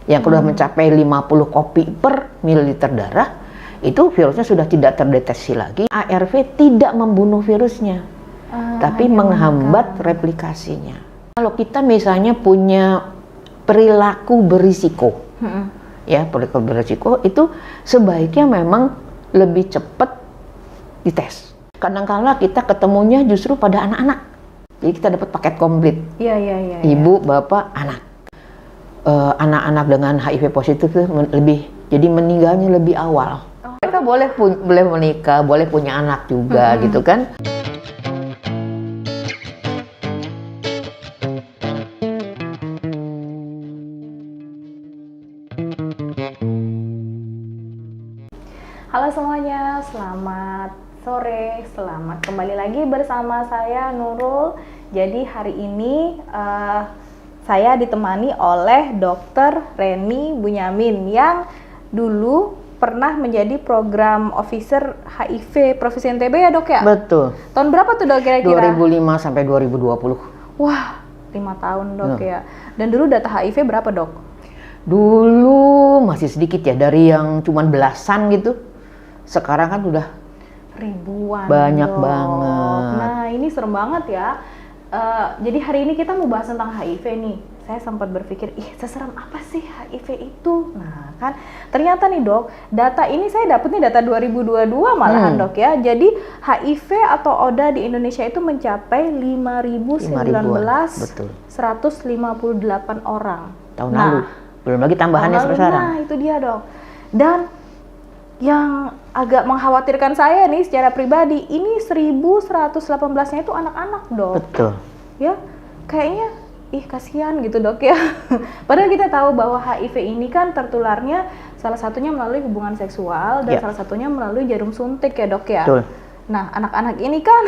yang sudah mencapai 50 kopi per mililiter darah, itu virusnya sudah tidak terdeteksi lagi. ARV tidak membunuh virusnya, tapi menghambat replikasinya. Kalau kita misalnya punya perilaku berisiko, ya perilaku berisiko itu sebaiknya memang lebih cepat dites. Kadang-kala kita ketemunya justru pada anak-anak, jadi kita dapat paket komplit. Iya. Ibu, bapak, anak. Anak-anak dengan HIV positif itu jadi meninggalnya lebih awal. Mereka boleh menikah, boleh punya anak juga, gitu kan? Halo semuanya, selamat sore, selamat kembali lagi bersama saya Nurul. Jadi hari ini saya ditemani oleh Dr. Reni Bunyamin yang dulu pernah menjadi program officer HIV Provinsi NTB ya dok ya? Betul. Tahun berapa tuh dok kira-kira? 2005 sampai 2020. Wah, 5 tahun dok ya. Dan dulu data HIV berapa dok? Dulu masih sedikit ya, dari yang cuman belasan gitu. Sekarang kan udah ribuan. Banyak dok. banget. Nah ini serem banget ya. Jadi hari ini kita mau bahas tentang HIV nih. Saya sempat berpikir, seserem apa sih HIV itu? Nah kan, ternyata nih dok, data ini saya dapetnya data 2022 malahan dok ya. Jadi HIV atau ODA di Indonesia itu mencapai 5.019.158 orang. Tahun lalu, belum lagi tambahannya sekarang. Nah itu dia dok. Dan yang agak mengkhawatirkan saya nih secara pribadi, ini 1.118-nya itu anak-anak dok. Betul. Ya, kayaknya kasihan gitu dok ya. Padahal kita tahu bahwa HIV ini kan tertularnya salah satunya melalui hubungan seksual dan salah satunya melalui jarum suntik ya dok ya. Betul. Nah anak-anak ini kan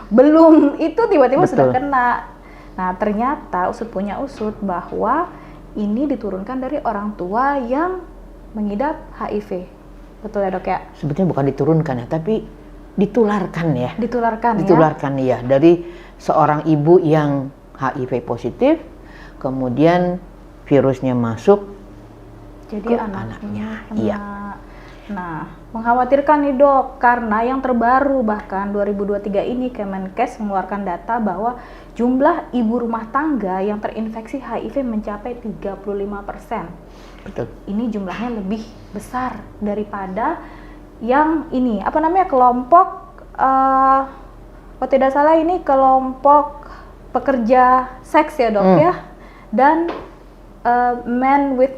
belum itu tiba-tiba sudah kena. Nah ternyata usut punya usut bahwa ini diturunkan dari orang tua yang mengidap HIV. Betul ya dok ya? Sebetulnya bukan diturunkan ya, tapi ditularkan ya. Ditularkan ya dari seorang ibu yang HIV positif, kemudian virusnya masuk jadi ke anaknya. Iya. Nah, mengkhawatirkan nih dok, karena yang terbaru bahkan 2023 ini Kemenkes mengeluarkan data bahwa jumlah ibu rumah tangga yang terinfeksi HIV mencapai 35%. Betul. Ini jumlahnya lebih besar daripada yang ini, kelompok, kalau tidak salah ini kelompok pekerja seks ya dok ya, dan men sex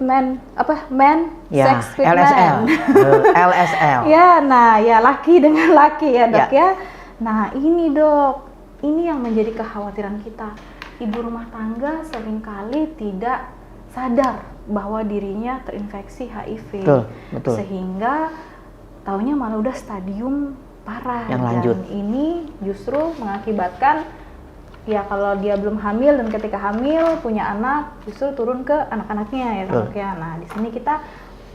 with LSL. men. LSL. Ya, nah ya laki dengan laki ya dok ya. Nah ini dok, ini yang menjadi kekhawatiran kita. Ibu rumah tangga seringkali tidak sadar bahwa dirinya terinfeksi HIV. Betul. Sehingga taunya malah udah stadium parah. Yang lanjut. Dan ini justru mengakibatkan ya kalau dia belum hamil dan ketika hamil punya anak justru turun ke anak-anaknya ya dok ya. Nah di sini kita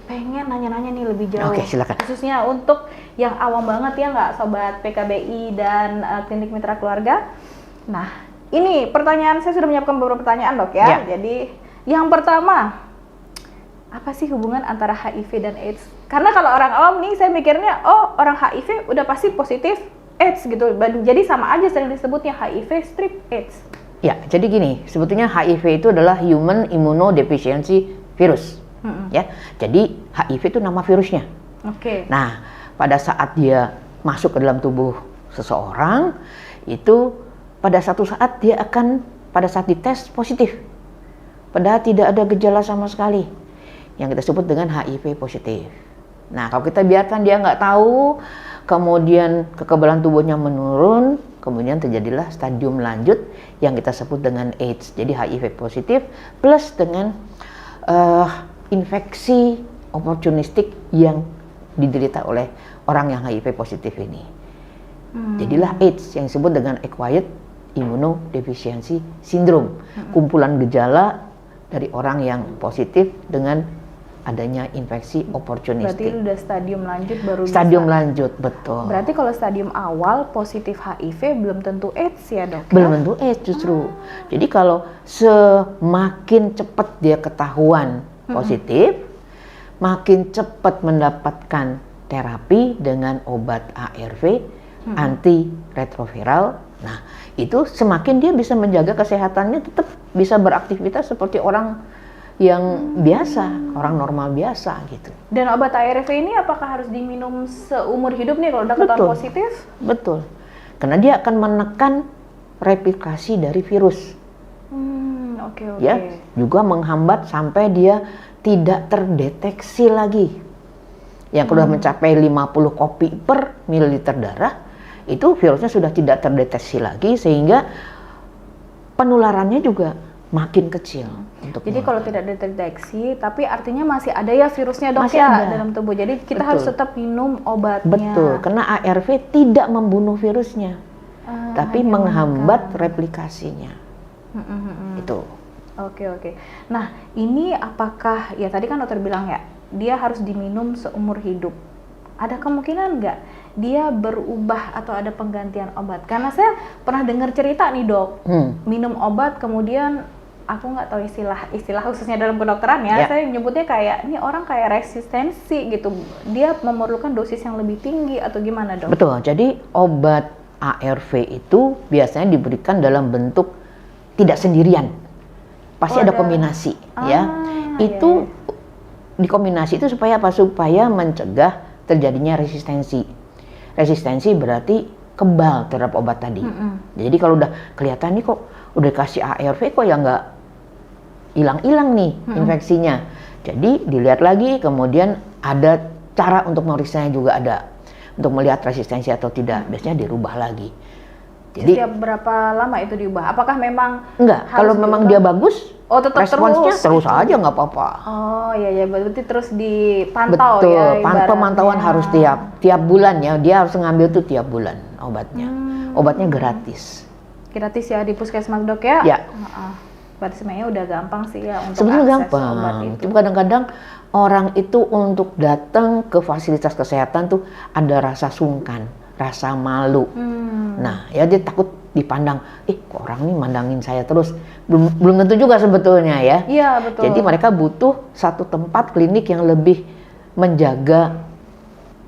pengen nanya-nanya nih lebih jauh. Oke, silakan. Khususnya untuk yang awam banget ya nggak sobat PKBI dan Klinik Mitra Keluarga. Nah ini pertanyaan, saya sudah menyiapkan beberapa pertanyaan dok ya. Jadi yang pertama, apa sih hubungan antara HIV dan AIDS? Karena kalau orang awam nih saya mikirnya, orang HIV udah pasti positif AIDS gitu. Jadi sama aja sering disebutnya HIV strip AIDS. Ya, jadi gini, sebetulnya HIV itu adalah Human Immunodeficiency Virus. Ya, jadi HIV itu nama virusnya. Oke. Nah, pada saat dia masuk ke dalam tubuh seseorang, itu pada satu saat dia akan pada saat dites positif. Padahal tidak ada gejala sama sekali, yang kita sebut dengan HIV positif. Nah, kalau kita biarkan dia nggak tahu, kemudian kekebalan tubuhnya menurun, kemudian terjadilah stadium lanjut yang kita sebut dengan AIDS. Jadi HIV positif plus dengan infeksi oportunistik yang diderita oleh orang yang HIV positif ini. Jadilah AIDS yang disebut dengan Acquired Immunodeficiency Syndrome. Kumpulan gejala dari orang yang positif dengan adanya infeksi oportunistik. Berarti udah stadium lanjut baru Stadium bisa. lanjut, betul. Berarti kalau stadium awal positif HIV belum tentu AIDS ya dok? Belum tentu AIDS justru. Jadi kalau semakin cepat dia ketahuan positif, makin cepat mendapatkan terapi dengan obat ARV antiretroviral. Nah, itu semakin dia bisa menjaga kesehatannya, tetap bisa beraktivitas seperti orang yang biasa, orang normal biasa gitu. Dan obat ARV ini apakah harus diminum seumur hidup nih kalau udah ketahuan positif? Betul. Karena dia akan menekan replikasi dari virus. Oke. Ya, juga menghambat sampai dia tidak terdeteksi lagi. Yang sudah mencapai 50 kopi per mililiter darah, itu virusnya sudah tidak terdeteksi lagi, sehingga penularannya juga makin kecil. Jadi kalau tidak terdeteksi, tapi artinya masih ada ya virusnya dok masih ya ada dalam tubuh. Jadi kita harus tetap minum obatnya. Betul, karena ARV tidak membunuh virusnya, tapi menghambat replikasinya. Itu. Oke. Nah, ini apakah, ya tadi kan dokter bilang ya, dia harus diminum seumur hidup. Ada kemungkinan nggak dia berubah atau ada penggantian obat? Karena saya pernah dengar cerita nih dok, minum obat kemudian aku nggak tahu istilah khususnya dalam kedokteran ya, saya nyebutnya kayak ini orang kayak resistensi gitu, dia memerlukan dosis yang lebih tinggi atau gimana dok? Betul, jadi obat ARV itu biasanya diberikan dalam bentuk tidak sendirian, pasti ada kombinasi ya. Itu dikombinasi itu supaya apa? Supaya mencegah terjadinya resistensi. Resistensi berarti kebal terhadap obat tadi. Jadi kalau udah kelihatan nih kok udah kasih ARV kok ya nggak hilang-hilang nih infeksinya. Jadi dilihat lagi, kemudian ada cara untuk meriksanya juga ada. Untuk melihat resistensi atau tidak, biasanya dirubah lagi. Jadi setiap berapa lama itu diubah? Apakah memang enggak, kalau memang dia bagus, tetap responsnya terus aja nggak apa-apa. Oh iya, berarti terus dipantau. Betul, ya. Pemantauan harus tiap bulan ya. Dia harus ngambil tuh tiap bulan obatnya. Obatnya gratis. Gratis ya di puskesmas dok ya? Ya. Berarti sebenarnya udah gampang sih ya untuk sebenarnya akses obat itu. Cuma kadang-kadang orang itu untuk datang ke fasilitas kesehatan tuh ada rasa sungkan, rasa malu. Nah, ya dia takut dipandang, kok orang nih mandangin saya terus. Belum tentu juga sebetulnya ya. Iya, betul. Jadi mereka butuh satu tempat klinik yang lebih menjaga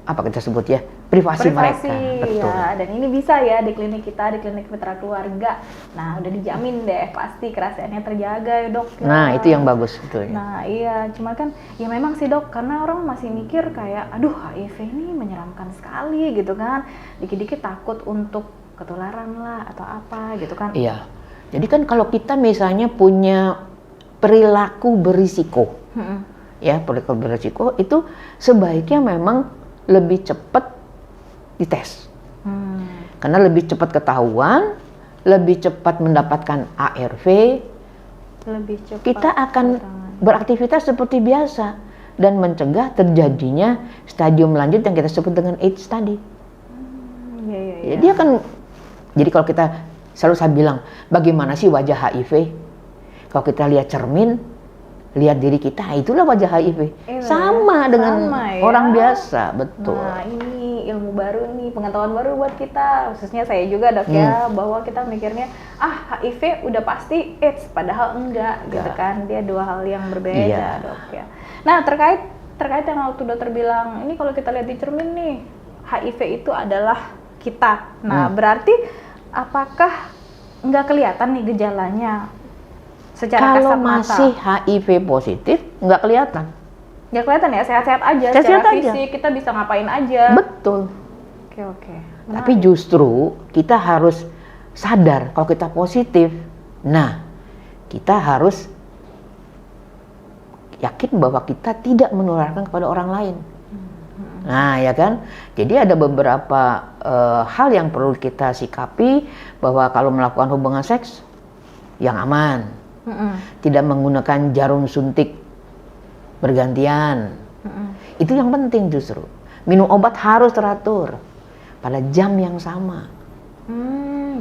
apa kita sebut ya, privasi mereka. Betul. Ya, dan ini bisa ya di klinik kita, di klinik Mitra Keluarga. Nah, udah dijamin deh pasti kerahasiaannya terjaga ya dok. Nah, itu yang bagus betulnya. Nah, iya, cuma kan ya memang sih dok, karena orang masih mikir kayak aduh HIV ini menyeramkan sekali gitu kan. Dikit-dikit takut untuk ketularan lah atau apa gitu kan. Iya. Jadi kan kalau kita misalnya punya perilaku berisiko. Ya, perilaku berisiko itu sebaiknya memang lebih cepat dites. Karena lebih cepat ketahuan, lebih cepat mendapatkan ARV, lebih cepat kita akan beraktivitas seperti biasa dan mencegah terjadinya stadium lanjut yang kita sebut dengan AIDS tadi. Jadi kalau kita selalu saya bilang, bagaimana sih wajah HIV? Kalau kita lihat cermin, lihat diri kita, itulah wajah HIV. Sama dengan orang biasa, betul. Nah, ini ilmu baru nih, pengetahuan baru buat kita, khususnya saya juga dok ya, bahwa kita mikirnya HIV udah pasti AIDS, padahal enggak gitu kan, dia dua hal yang berbeda dok ya. Nah terkait yang waktu dokter bilang, ini kalau kita lihat di cermin nih, HIV itu adalah kita. Nah berarti apakah nggak kelihatan nih gejalanya? Secara kalau kasat mata. Masih HIV positif, nggak kelihatan. Nggak kelihatan ya, sehat-sehat aja. Sehat-sehat secara aja. fisik kita bisa ngapain aja. Betul. Oke. Tapi justru kita harus sadar kalau kita positif. Nah, kita harus yakin bahwa kita tidak menularkan kepada orang lain. Nah, ya kan? Jadi ada beberapa hal yang perlu kita sikapi, bahwa kalau melakukan hubungan seks yang aman. Tidak menggunakan jarum suntik bergantian. Itu yang penting justru. Minum obat harus teratur pada jam yang sama.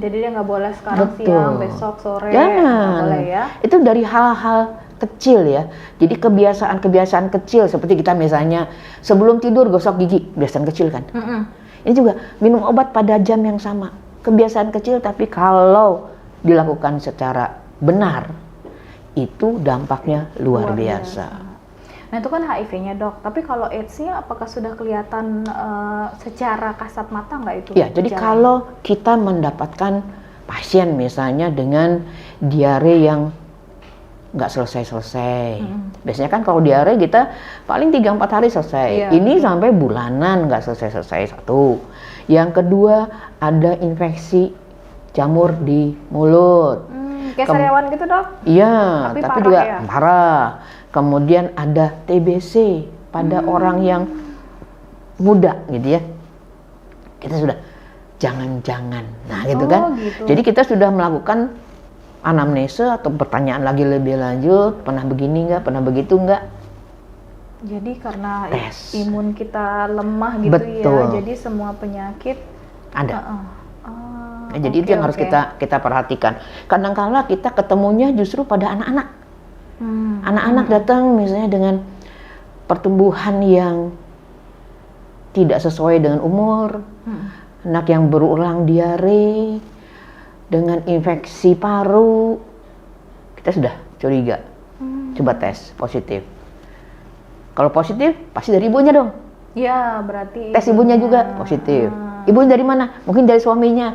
Jadi dia nggak boleh sekarang siang, besok sore. Jangan. Nggak boleh ya. Itu dari hal-hal kecil ya. Jadi kebiasaan-kebiasaan kecil seperti kita misalnya sebelum tidur gosok gigi, kebiasaan kecil kan. Ini juga minum obat pada jam yang sama. Kebiasaan kecil tapi kalau dilakukan secara benar, itu dampaknya luar biasa. Nah itu kan HIV-nya dok, tapi kalau AIDS-nya apakah sudah kelihatan secara kasat mata nggak itu? Ya, jadi kalau kita mendapatkan pasien misalnya dengan diare yang nggak selesai-selesai, biasanya kan kalau diare kita paling 3-4 hari selesai, ini sampai bulanan nggak selesai-selesai, satu. Yang kedua, ada infeksi jamur di mulut. Kayak sariawan gitu dok? Iya, tapi juga ya? parah. Kemudian ada TBC pada orang yang muda gitu ya. Kita sudah jangan-jangan. Nah gitu kan. Gitu. Jadi kita sudah melakukan anamnese atau pertanyaan lagi lebih lanjut. Pernah begini nggak? Pernah begitu nggak? Jadi karena Tes. imun kita lemah gitu. Betul. Ya. Jadi semua penyakit ada. Jadi itu yang harus kita perhatikan. Kadang-kala kita ketemunya justru pada anak-anak. Anak-anak datang misalnya dengan pertumbuhan yang tidak sesuai dengan umur, anak yang berulang diare, dengan infeksi paru, kita sudah curiga. Coba tes positif. Kalau positif, pasti dari ibunya dong. Ya, berarti tes ibunya juga positif. Ibunya dari mana? Mungkin dari suaminya.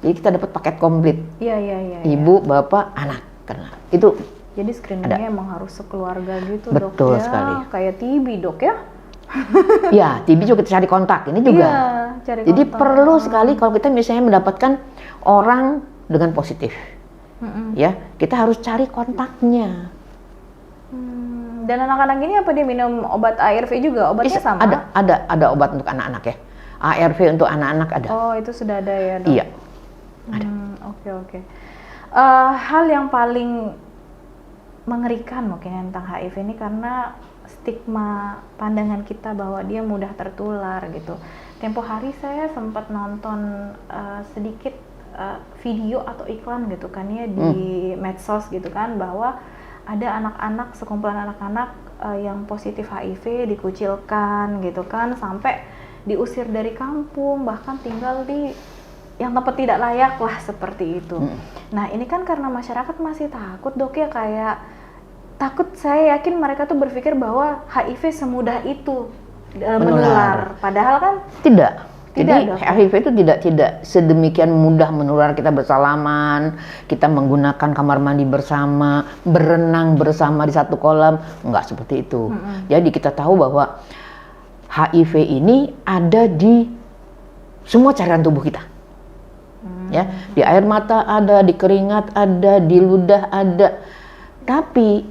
Jadi kita dapat paket komplit. Iya. Ibu, bapak, anak kena. Itu. Jadi screeningnya emang harus sekeluarga gitu. Betul dok. sekali. Kayak TB dok ya? Ya, TB juga kita cari kontak. Ini juga. Iya, cari jadi kontak. perlu sekali kalau kita misalnya mendapatkan orang dengan positif. Ya, kita harus cari kontaknya. Dan anak-anak ini apa dia minum obat ARV juga? Obatnya sama? Ada obat untuk anak-anak ya. ARV untuk anak-anak ada. Oh, itu sudah ada ya dok? Iya. Ada. Oke. Hal yang paling mengerikan mungkin tentang HIV ini karena stigma pandangan kita bahwa dia mudah tertular gitu. Tempo hari saya sempat nonton sedikit video atau iklan gitu kan ya di medsos gitu kan, bahwa ada anak-anak, sekumpulan anak-anak yang positif HIV dikucilkan gitu kan, sampai diusir dari kampung, bahkan tinggal di yang tempat tidak layak lah seperti itu. Nah ini kan karena masyarakat masih takut dok ya, kayak takut, saya yakin mereka tuh berpikir bahwa HIV semudah itu menular. Padahal kan tidak. Jadi dok. HIV itu tidak sedemikian mudah menular. Kita bersalaman, kita menggunakan kamar mandi bersama, berenang bersama di satu kolam, enggak seperti itu. Jadi kita tahu bahwa HIV ini ada di semua cairan tubuh kita. Ya, di air mata ada, di keringat ada, di ludah ada. Tapi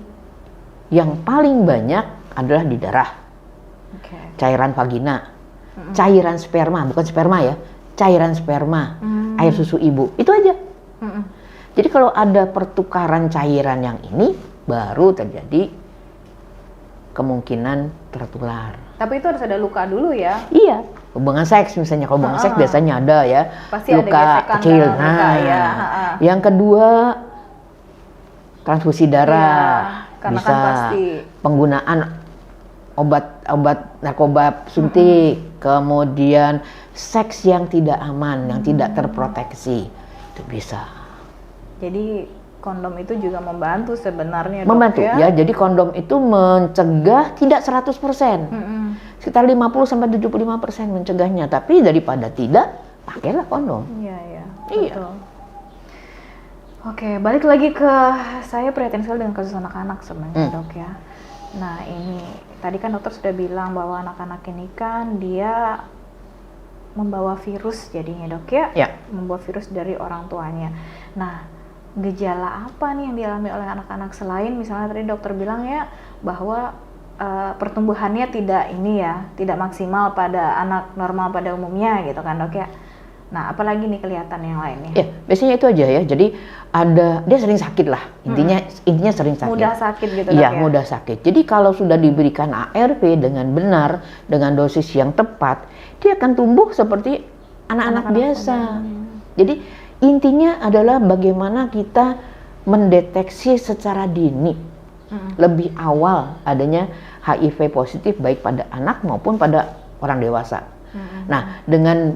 yang paling banyak adalah di darah, cairan vagina, cairan sperma, bukan sperma ya, cairan sperma, air susu ibu, itu aja. Jadi kalau ada pertukaran cairan yang ini, baru terjadi kemungkinan tertular. Tapi itu harus ada luka dulu ya? Iya, hubungan seks misalnya, kalau hubungan seks biasanya ada ya, pasti luka ada kecil. Luka, ya. Yang kedua transfusi darah, karena bisa kan pasti penggunaan obat narkoba suntik, kemudian seks yang tidak aman, yang tidak terproteksi, itu bisa. Jadi kondom itu juga membantu sebenarnya, membantu dok, ya. Jadi kondom itu mencegah tidak 100%. Sekitar 50-75% mencegahnya, tapi daripada tidak, pakailah kondom. Iya. Betul. Oke, balik lagi ke saya prihatin sekali dengan kasus anak-anak sebenarnya, dok ya. Nah, ini tadi kan dokter sudah bilang bahwa anak-anak ini kan dia membawa virus jadinya, dok ya. Membawa virus dari orang tuanya. Nah, gejala apa nih yang dialami oleh anak-anak selain misalnya tadi dokter bilang ya bahwa pertumbuhannya tidak maksimal pada anak normal pada umumnya gitu kan, dok ya. Nah, apalagi nih kelihatan yang lainnya? Ya, biasanya itu aja ya. Jadi dia sering sakit lah. Intinya sering sakit. Mudah sakit gitu, dok ya? Iya, mudah sakit. Jadi kalau sudah diberikan ARV dengan benar, dengan dosis yang tepat, dia akan tumbuh seperti anak-anak biasa. Jadi intinya adalah bagaimana kita mendeteksi secara dini, lebih awal adanya HIV positif baik pada anak maupun pada orang dewasa. Nah, dengan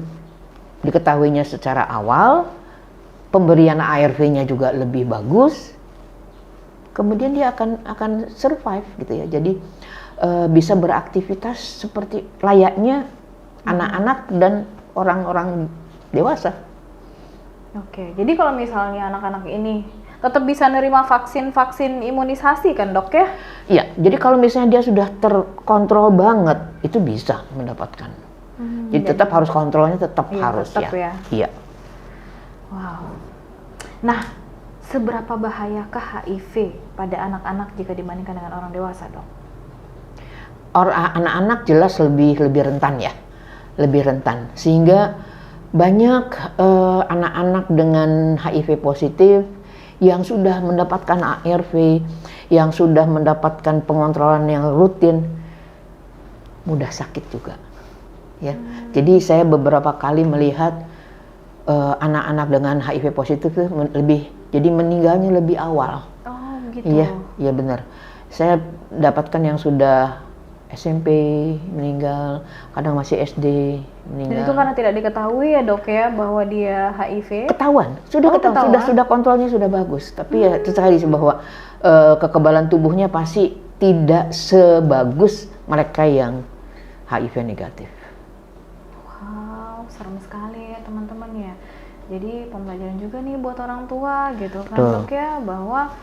diketahuinya secara awal, pemberian ARV-nya juga lebih bagus, kemudian dia akan survive gitu ya. Jadi bisa beraktivitas seperti layaknya anak-anak dan orang-orang dewasa. Oke, jadi kalau misalnya anak-anak ini tetap bisa nerima vaksin imunisasi kan dok ya? Iya, jadi kalau misalnya dia sudah terkontrol banget, itu bisa mendapatkan. Jadi tetap harus kontrolnya tetap harus tetap ya. Iya. Wow. Nah, seberapa bahayakah HIV pada anak-anak jika dibandingkan dengan orang dewasa dok? Anak-anak jelas lebih rentan ya, lebih rentan. Sehingga banyak anak-anak dengan HIV positif yang sudah mendapatkan ARV, yang sudah mendapatkan pengontrolan yang rutin, mudah sakit juga. Ya, jadi saya beberapa kali melihat anak-anak dengan HIV positif itu jadi meninggalnya lebih awal. Oh, gitu. Iya benar. Saya dapatkan yang sudah SMP meninggal, kadang masih SD meninggal. Dan itu karena tidak diketahui ya dok ya bahwa dia HIV? Ketahuan, ketahuan. Sudah kontrolnya sudah bagus. Tapi ya itu tadi bahwa kekebalan tubuhnya pasti tidak sebagus mereka yang HIV negatif. Wow, serem sekali ya teman-teman ya. Jadi pembelajaran juga nih buat orang tua gitu kan dok ya, bahwa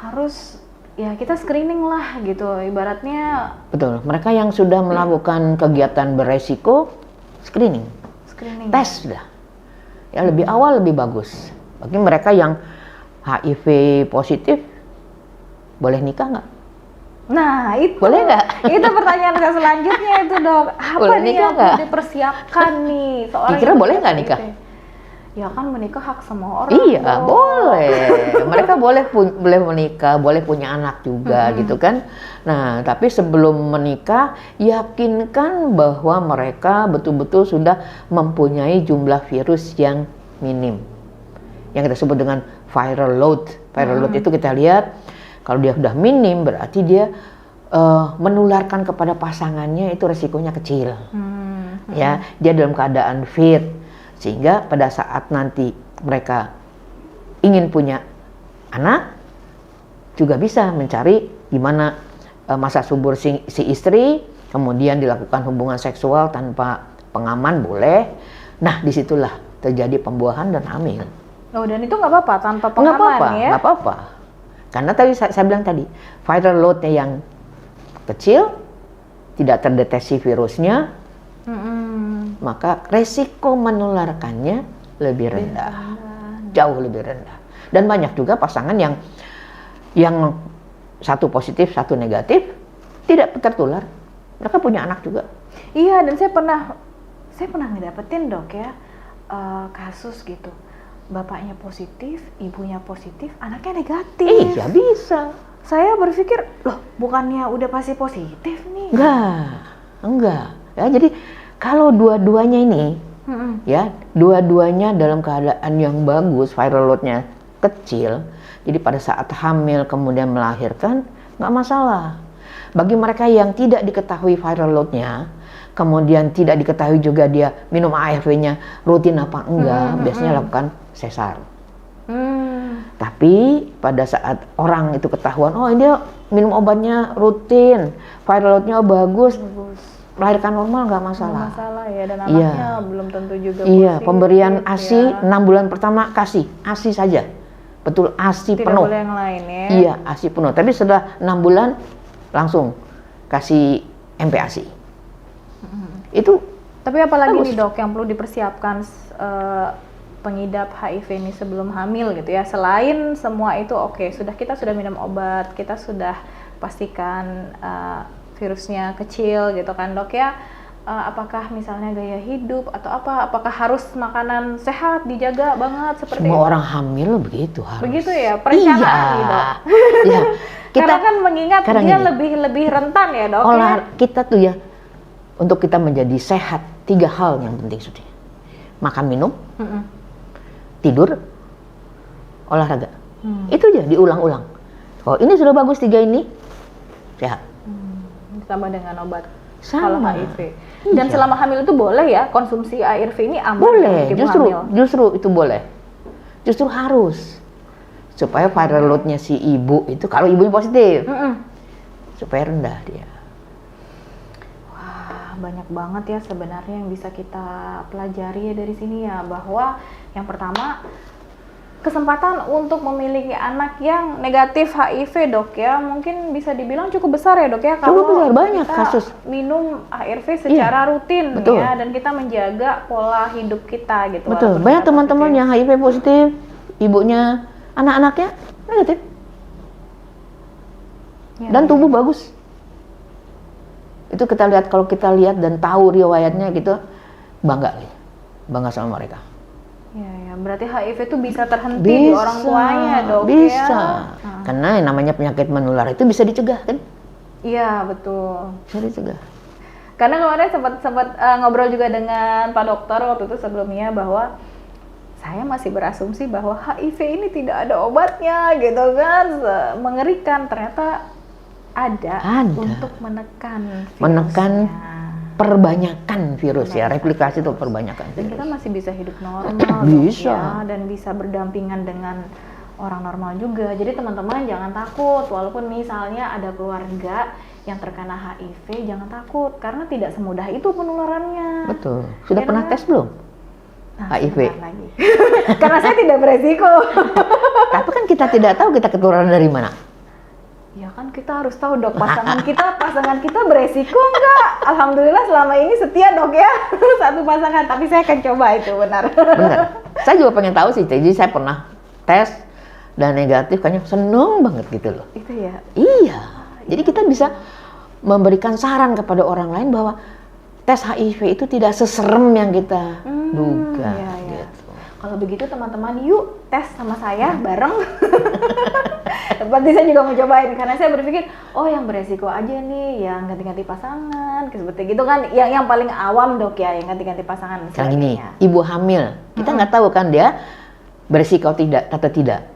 harus ya kita screening lah gitu ibaratnya. Betul, mereka yang sudah melakukan kegiatan beresiko screening tes sudah ya, lebih awal lebih bagus. Bagi mereka yang HIV positif boleh nikah nggak? Nah itu boleh nggak? Itu pertanyaan saya selanjutnya itu dok, apa boleh nih yang perlu dipersiapkan nih seorang kira boleh nggak nikah? Ya kan menikah hak semua orang. Iya dong. Boleh, mereka boleh menikah, boleh punya anak juga gitu kan. Nah tapi sebelum menikah yakinkan bahwa mereka betul-betul sudah mempunyai jumlah virus yang minim, yang kita sebut dengan viral load. Viral load itu kita lihat kalau dia sudah minim berarti dia menularkan kepada pasangannya itu resikonya kecil. Ya, dia dalam keadaan fit. Sehingga pada saat nanti mereka ingin punya anak, juga bisa mencari gimana masa subur si istri, kemudian dilakukan hubungan seksual tanpa pengaman boleh. Nah disitulah terjadi pembuahan dan hamil. Oh, dan itu nggak apa-apa tanpa pengaman ya? Nggak apa-apa. Karena tadi saya bilang tadi, viral load-nya yang kecil, tidak terdeteksi virusnya, maka resiko menularkannya lebih rendah, jauh lebih rendah. Dan banyak juga pasangan yang satu positif, satu negatif, tidak tertular. Mereka punya anak juga. Iya, dan saya pernah ngedapetin dok ya, kasus gitu. Bapaknya positif, ibunya positif, anaknya negatif. Iya bisa. Saya berpikir, loh bukannya udah pasti positif nih? Enggak. Ya, jadi kalau dua-duanya ini, ya dua-duanya dalam keadaan yang bagus, viral load-nya kecil, jadi pada saat hamil kemudian melahirkan nggak masalah. Bagi mereka yang tidak diketahui viral load-nya, kemudian tidak diketahui juga dia minum ARV-nya rutin apa enggak, biasanya lakukan sesar. Tapi pada saat orang itu ketahuan, oh dia minum obatnya rutin, viral load-nya bagus, melahirkan normal nggak masalah. Nggak masalah ya, dan anaknya belum tentu juga positif. Iya, pemberian ASI 6 bulan pertama kasih ASI saja, betul ASI penuh. Tidak boleh yang lain ya. Iya, ASI penuh. Tapi setelah 6 bulan langsung kasih MPASI. Itu. Tapi apalagi nih dok yang perlu dipersiapkan pengidap HIV ini sebelum hamil gitu ya. Selain semua itu kita sudah minum obat, kita sudah pastikan virusnya kecil gitu kan dok ya, apakah misalnya gaya hidup atau apakah harus makanan sehat dijaga banget seperti semua orang hamil begitu harus. Begitu ya perencanaan nih dok. Iya. Karena kan mengingat dia lebih rentan ya dok. Kita tuh ya untuk kita menjadi sehat 3 hal yang penting sudah. Makan minum, tidur, olahraga. Itu aja diulang-ulang. Kalau ini sudah bagus 3 ini sehat. Ditambah dengan obat kalau HIV. Dan selama hamil itu boleh ya konsumsi ARV ini aman? Boleh, justru itu boleh. Justru harus. Supaya viral load-nya si ibu itu, kalau ibunya positif, supaya rendah dia. banyak banget ya sebenarnya yang bisa kita pelajari ya dari sini ya, bahwa yang pertama kesempatan untuk memiliki anak yang negatif HIV dok ya, mungkin bisa dibilang cukup besar ya dok ya, kalau Cukup besar, banyak kita kasus. minum ARV secara rutin betul. ya, dan kita menjaga pola hidup kita gitu. Betul, walaupun banyak kita teman-teman positif. yang HIV positif, ibunya, anak-anaknya negatif, Ya, dan tubuh bagus. Itu kita lihat, kalau kita lihat dan tahu riwayatnya gitu, bangga sama mereka. ya, berarti HIV itu bisa terhenti di orang tuanya dok bisa. ya. Karena yang namanya penyakit menular itu bisa dicegah kan? Iya betul. Bisa dicegah. Karena kemarin sempat ngobrol juga dengan Pak Dokter waktu itu sebelumnya, bahwa saya masih berasumsi bahwa HIV ini tidak ada obatnya gitu kan, mengerikan. Ternyata ada. Untuk menekan virusnya. Perbanyakan virus ya, replikasi itu perbanyakan Dan virus. kita masih bisa hidup normal Bisa. ya, dan bisa berdampingan dengan orang normal juga. Jadi teman-teman jangan takut, walaupun misalnya ada keluarga yang terkena HIV, jangan takut karena tidak semudah itu penularannya. Betul. Sudah Ya pernah kan? tes belum? Nah, HIV. sebentar lagi. Karena saya tidak beresiko. Tapi kan kita tidak tahu kita ketularan dari mana. Ya kan kita harus tahu dok, pasangan kita beresiko enggak? Alhamdulillah selama ini setia dok ya, satu pasangan. Tapi saya akan coba itu, benar. Benar. Saya juga pengen tahu sih, jadi saya pernah tes dan negatif, kayaknya seneng banget gitu loh. Itu ya. Iya. Jadi kita bisa memberikan saran kepada orang lain bahwa tes HIV itu tidak seserem yang kita duga. Iya, iya. Gitu. Kalau begitu teman-teman yuk tes sama saya bareng. Berarti saya juga mau cobain, karena saya berpikir oh yang beresiko aja nih yang ganti-ganti pasangan seperti gitu kan, yang paling awam dok ya, yang ganti-ganti pasangan. Sekarang gini, ibu hamil, kita nggak tahu kan dia beresiko tidak atau tidak,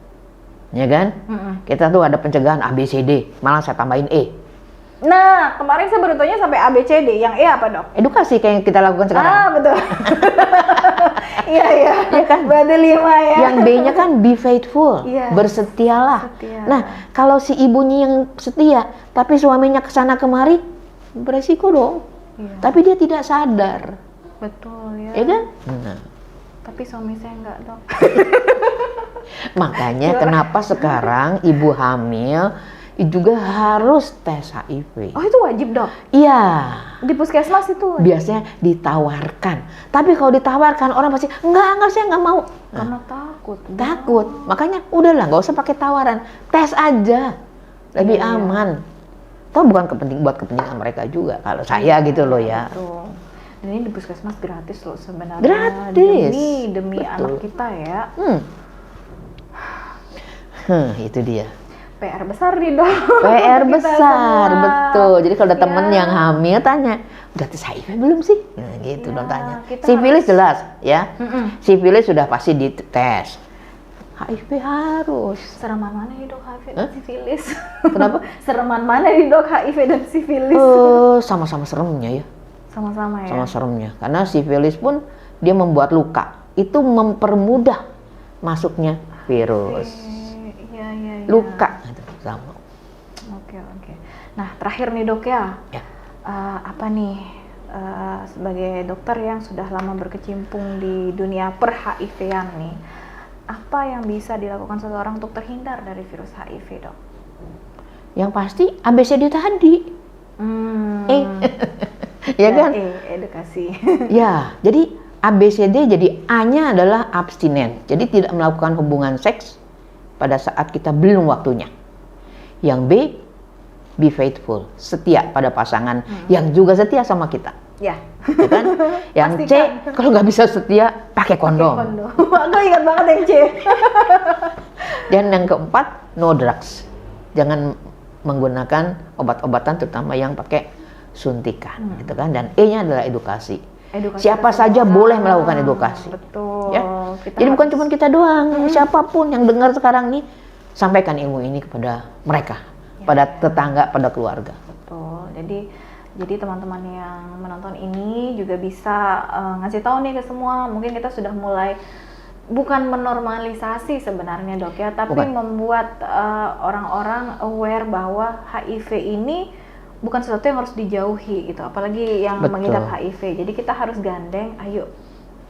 ya kan? Kita tuh ada pencegahan ABCD, malah saya tambahin E. Nah, kemarin saya baru tanya sampai ABCD, yang E apa dok? Edukasi kayak yang kita lakukan sekarang. Ah, betul. Iya, iya. Ya kan? Berarti 5 ya. Yang B-nya kan be faithful, Iya. bersetialah. Setia. Nah, kalau si ibunya yang setia, tapi suaminya kesana kemari, beresiko dong. Iya. Tapi dia tidak sadar, Betul ya. ya kan? Nah, Tapi suami saya enggak dok. makanya kenapa sekarang ibu hamil juga harus tes HIV. Oh itu wajib dok? Iya. Di puskesmas itu wajib? Biasanya ditawarkan. Tapi kalau ditawarkan orang pasti enggak saya nggak mau. Karena takut. Takut. Makanya udahlah nggak usah pakai tawaran. Tes aja. Lebih Iya, iya. aman. Toh buat kepentingan mereka juga. Kalau saya gitu loh ya. Betul. Dan ini di puskesmas gratis loh sebenarnya. Gratis. Demi Betul. anak kita ya. Itu dia. PR besar nih dok. PR Kita besar, semua. betul. Jadi kalau ada Ya. temen yang hamil tanya, udah tes HIV belum sih? Nah, gitu Ya, dong tanya. kita Sifilis jelas ya. Mm-mm. Sifilis sudah pasti dites. HIV harus. Sereman mana nih dok HIV dan sifilis? Kenapa? Sereman mana nih dok HIV dan sifilis? Sama-sama seremnya ya. Sama-sama ya. Sama seremnya. Karena sifilis pun dia membuat luka. Itu mempermudah masuknya virus. Iya. Luka gitu, sama. Oke. Nah terakhir nih dok ya. Ya. Apa nih sebagai dokter yang sudah lama berkecimpung di dunia per HIV-an nih, apa yang bisa dilakukan seseorang untuk terhindar dari virus HIV dok? Yang pasti ABCD tadi. Ya kan? Edukasi. Ya, jadi ABCD, jadi A-nya adalah abstinen. Jadi tidak melakukan hubungan seks pada saat kita belum waktunya. Yang B, be faithful, setia pada pasangan yang juga setia sama kita. Ya. Ya kan? Yang C, kalau nggak bisa setia, pakai kondom. Aku ingat banget yang C. Dan yang keempat, no drugs. Jangan menggunakan obat-obatan, terutama yang pakai suntikan, gitu kan? Dan E-nya adalah edukasi. Siapa saja boleh melakukan edukasi. Betul. Ya? Jadi bukan cuma kita doang, siapapun yang dengar sekarang nih, sampaikan ilmu ini kepada mereka, pada tetangga, pada keluarga. Betul. Jadi teman-teman yang menonton ini juga bisa ngasih tahu nih ke semua. Mungkin kita sudah mulai bukan menormalisasi sebenarnya dok ya, tapi Bukan. membuat orang-orang aware bahwa HIV ini bukan sesuatu yang harus dijauhi gitu, apalagi yang Betul. mengidap HIV. Jadi kita harus gandeng, ayo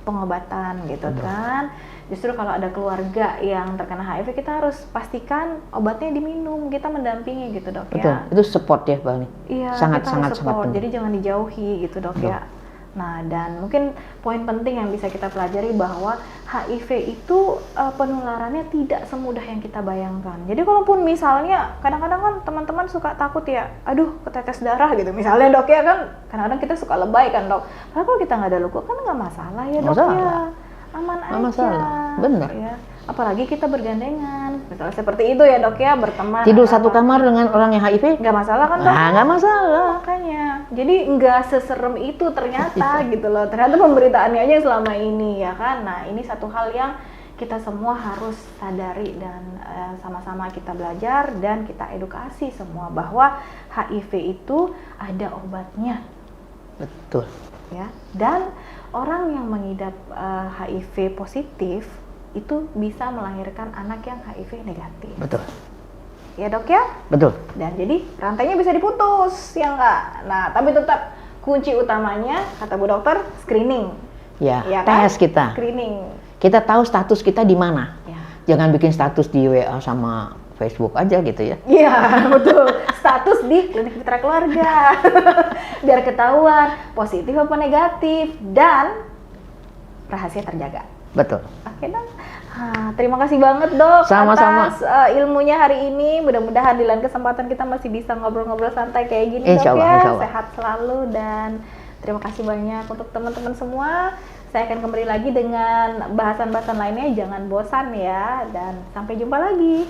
pengobatan gitu Betul. kan. Justru kalau ada keluarga yang terkena HIV, kita harus pastikan obatnya diminum, kita mendampingi gitu dok Betul, ya. itu support ya Bang. Iya, Sangat kita sangat harus sangat support, penting. jadi jangan dijauhi gitu dok Betul. ya. Nah, dan mungkin poin penting yang bisa kita pelajari bahwa HIV itu penularannya tidak semudah yang kita bayangkan. Jadi kalaupun misalnya kadang-kadang kan teman-teman suka takut ya, aduh ketetes darah gitu misalnya dok ya kan, kadang-kadang kita suka lebay kan dok. Padahal kalau kita nggak ada luka kan nggak masalah ya dok Nggak ya, masalah. aman Nggak aja. masalah, benar. Ya. Apalagi kita bergandengan, misalnya seperti itu ya dok ya, berteman. Tidur atau satu apa. kamar dengan orang yang HIV? Nggak masalah kan dok? Nah, nggak masalah. Makanya, jadi nggak seserem itu ternyata gitu loh. Ternyata pemberitaannya aja selama ini ya kan. Nah ini satu hal yang kita semua harus sadari dan sama-sama kita belajar dan kita edukasi semua bahwa HIV itu ada obatnya Betul. ya. Dan orang yang mengidap HIV positif itu bisa melahirkan anak yang HIV negatif. Betul. Ya dok ya? Betul. Dan jadi rantainya bisa diputus, ya enggak? Nah, tapi tetap kunci utamanya, kata Bu Dokter, screening. Ya, Ya kan? tes kita. Screening. Kita tahu status kita di mana. Ya. Jangan bikin status di WA sama Facebook aja gitu ya. Iya, betul. Status di klinik mitra keluarga. Biar ketahuan positif apa negatif dan rahasia terjaga. Betul. Oke dok. Terima kasih banget dok Sama-sama. atas ilmunya hari ini. Mudah-mudahan di lain kesempatan kita masih bisa ngobrol-ngobrol santai kayak gini Insya dok Allah, ya. insya Allah. Sehat selalu dan terima kasih banyak untuk teman-teman semua. Saya akan kembali lagi dengan bahasan-bahasan lainnya. Jangan bosan ya dan sampai jumpa lagi.